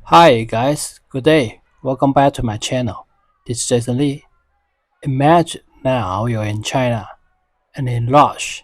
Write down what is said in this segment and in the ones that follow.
Hi guys, good day. Welcome back to my channel. This is Jason Lee. Imagine now you're in China and in rush.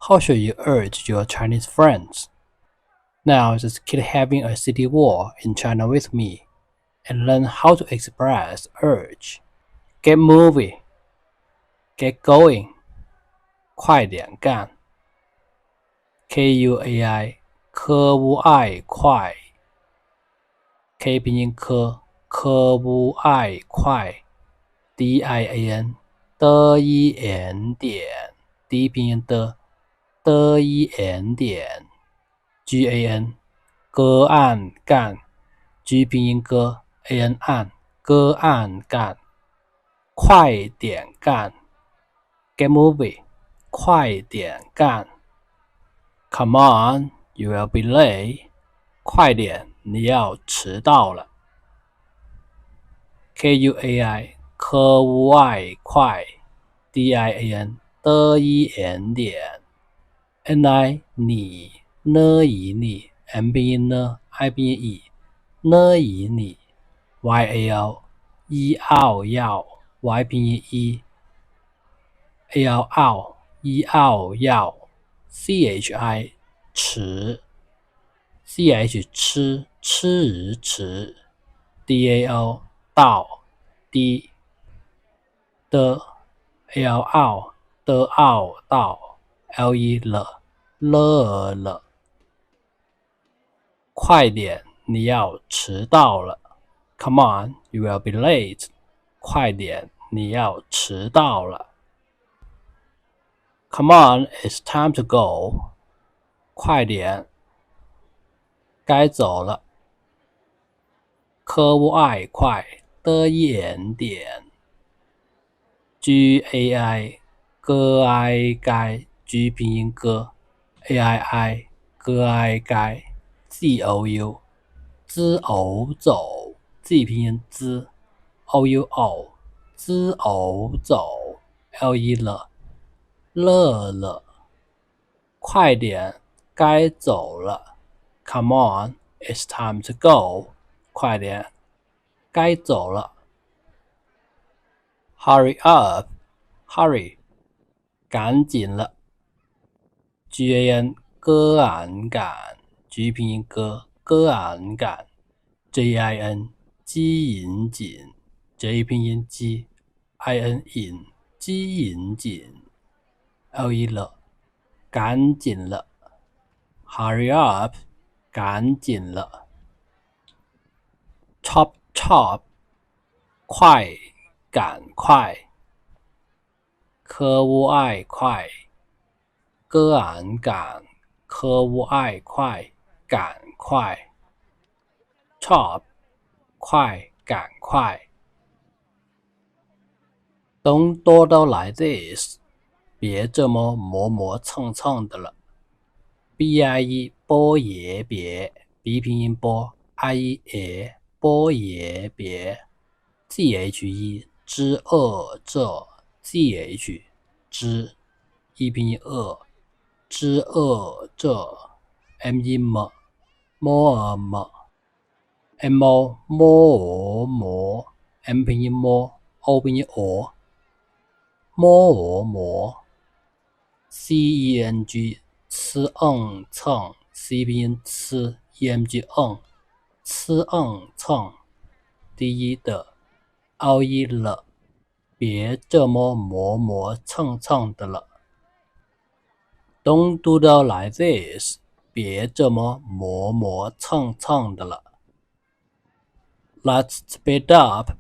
How should you urge your Chinese friends? Now just keep having a city war in China with me and learn how to express urge. Get moving. Get going. 快点干 KUAI 科乌爱快 K 拼音科乌爱快 DIAN 的一点点 D 拼音的一点点 GAN 割按干 G 拼音AN 按割按干快点干 Get moving 快点干 Come on you will be late 快点你要迟到了 KUAI 科乌爱快 DIAN 的一点点 NI 你呢以你 M 拼音呢 I 拼音以呢以你 YAL 一奥要 Y 拼音一 AL 奥一奥要 CHI 迟 CH 迟 DAO 到 D 的 L 奥的奥到 LE 了，快点，你要迟到了。Come on, you will be late. 快点，你要迟到了。Come on, it's time to go. 快点，该走了。科乌爱快的一点点。GAI 哥爱该 G 拼音哥 AII 哥爱该 ZOU 兹偶走 Z 拼音兹 OUO 兹偶走 LE 了快点该走了 Come on it's time to go 快点该走了Hurry up, hurry, 赶紧了。GAN 割俺赶 G 拼音割俺赶 JIN 鸡引紧 J 拼音鸡 IN 引鸡引紧 LE 了赶紧了 Hurry up 赶紧了 Chop 快赶快科乌爱快割俺赶科乌爱快赶快 Chop 快赶快 Don't dawdle like this 别这么磨磨蹭蹭的了 BIE 波也别 B 拼音波 IE 也波也别 ZHE 之这 ZH 之一拼音之这 M 音么 MO M 拼音摸 O 拼音磨 CENG 蹭 C 拼音EMG 蹭第一的凹一了别这么磨磨蹭蹭的了 Don't do it like this 别这么磨磨蹭蹭的了 Let's speed up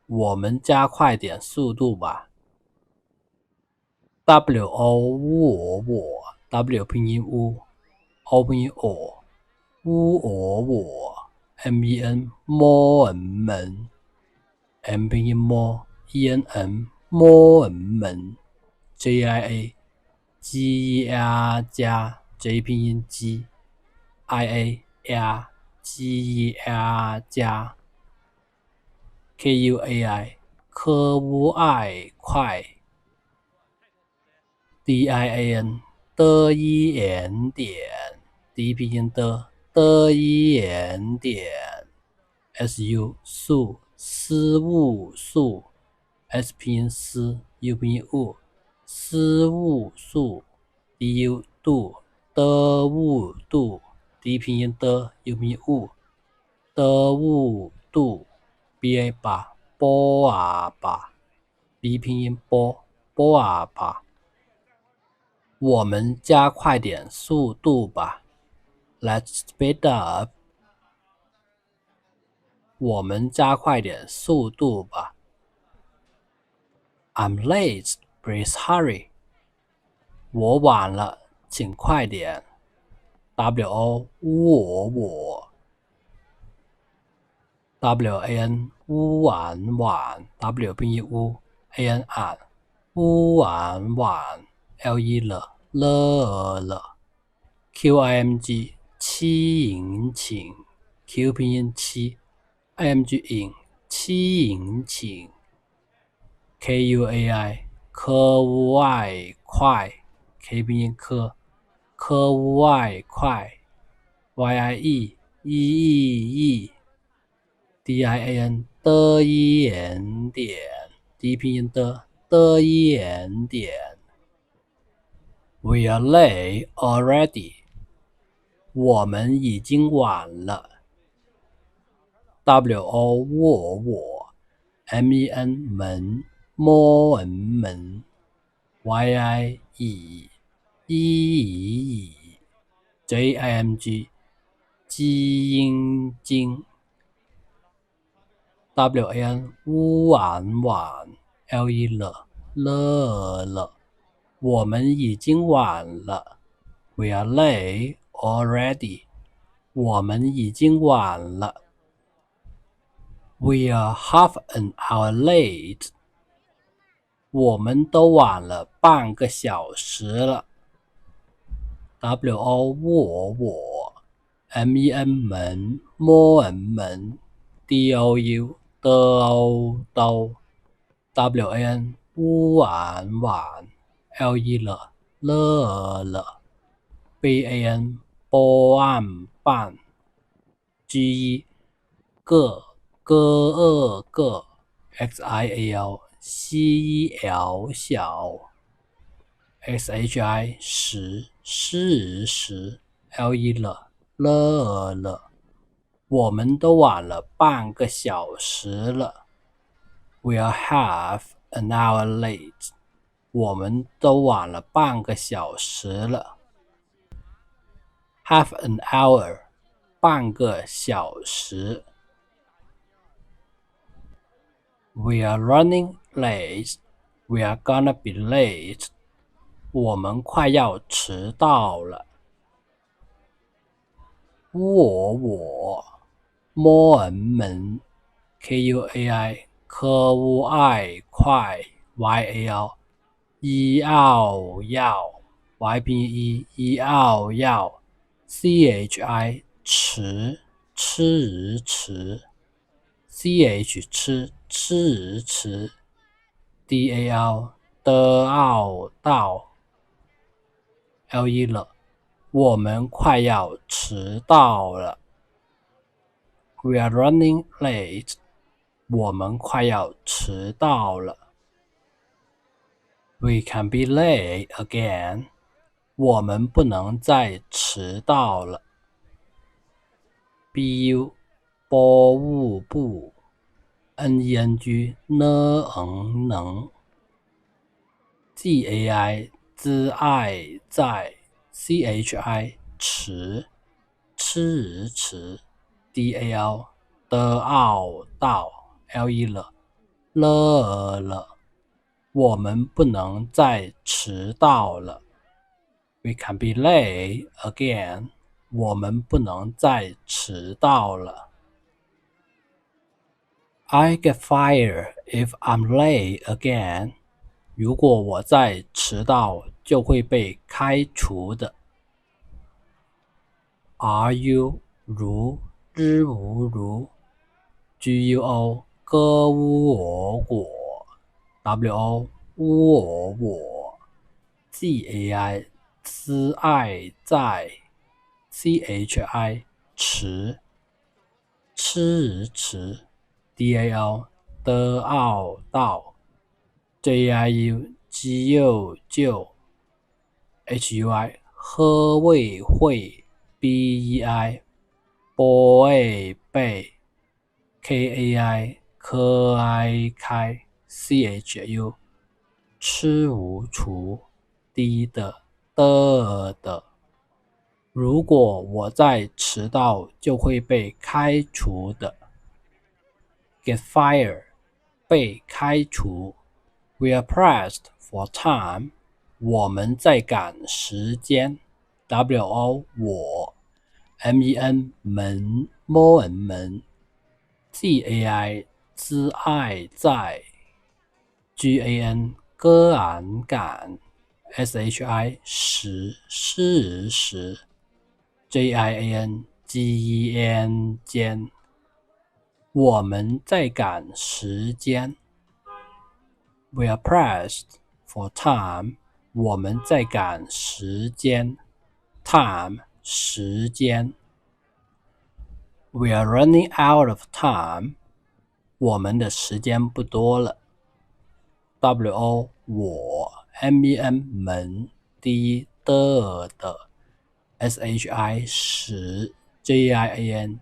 我们加快点速度吧 WO W 拼音乌 O 拼音我 MEN 摸门 M 拼音摸 ENN 摸门 JIA 鸡鸭加 J 拼音鸡 IA 鸭鸡鸭加 KUAI 科乌爱快 DIAN 的一点点 D 拼音的一眼点 su 素思物素 s 拼音思 u 拼音物思物素 du 度的物度 d 拼音的 u 拼音物的物度 ba 吧波啊吧 b 拼音波波啊吧，我们加快点速度吧 Let's speed up， 我们加快点速度吧 I'm late, please hurry， 我晚了，请快点 wo 我 wan 乌晚晚 w 拼音乌 an 俺乌晚晚 le 了 qimg 七引请 q 拼音七 img 引七引请 kuai 科乌爱快 k 拼音科乌爱快 yie 一 dian 的一眼点 d 拼音的一眼点 We are late already， 我们已经晚了 wo 我 men 门 mo 门 yi 以 jimg 基因经 wan 乌晚晚 le 了，我们已经晚了 We are late already， 我们已经晚了 We are half an hour late， 我们都晚了半个小时了 wo 我 men 门 mo 门 dou 兜 wan 乌晚晚 le 了 ban 波岸半 g 个个 xial 西小 shi 十 le 了，我们都晚了半个小时了 We are half an hour late， 我们都晚了半个小时了 Half an hour 半个小时 We are running late， We are gonna be late， 我们快要迟到了我 mo 门 kuai 科乌爱快 yal 要 y 拼一要 chi 迟 ch 迟 dal 到 le 了，我们快要迟到了 We are running late， 我们快要迟到了 We can be late again， 我们不能再迟到了 bu 波物不 neng 能 gai 之爱在 chi 迟 dal 到 le 了，我们不能再迟到了 We can be late again， 我们不能再迟到了 I get fired if I'm late again， 如果我再迟到就会被开除的 Ru 如日无如 Guo 歌乌我 Wo 我 gai 之爱在 chi 迟，吃迟 ，dao 的奥道 ，jiu 肌肉就 ，hui 喝味会 ，bei boy 背 ，kai 可爱开 ，chu 吃无除 ，d 的。如果我再迟到，就会被开除的。Get fired， 被开除。We are pressed for time， 我们在赶时间。wo 我。men 门 moen 门。gai 之爱在。gan 歌俺赶。shi 时时。jian 间，我们在赶时间。We are pressed for time， 我们在赶时间。Time 时间。We are running out of time， 我们的时间不多了。wo 我。men 门。的。shi 时 jian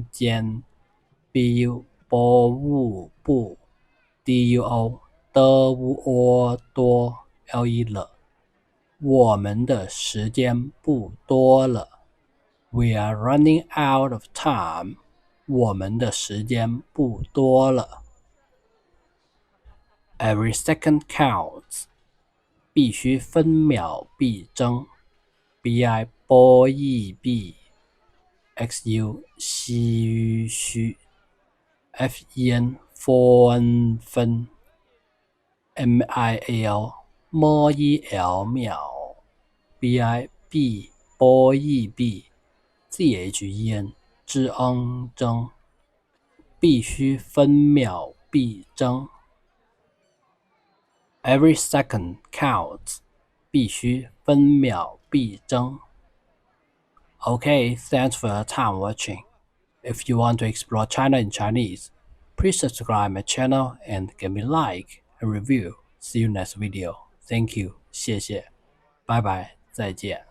间 bu 不 duo 多 le 了，我们的时间不多了。We are running out of time， 我们的时间不多了。Every second counts， 必须分秒必争。bi 波亦必 xu 须 fen 分 mil 摸一 l 秒 bi 必波亦必 then 争必须分秒必争。Every second counts， 必须分秒必争。Okay, thanks for your time watching. If you want to explore China in Chinese, please subscribe my channel and give me like and review. See you next video. Thank you. 谢谢。拜拜，再见。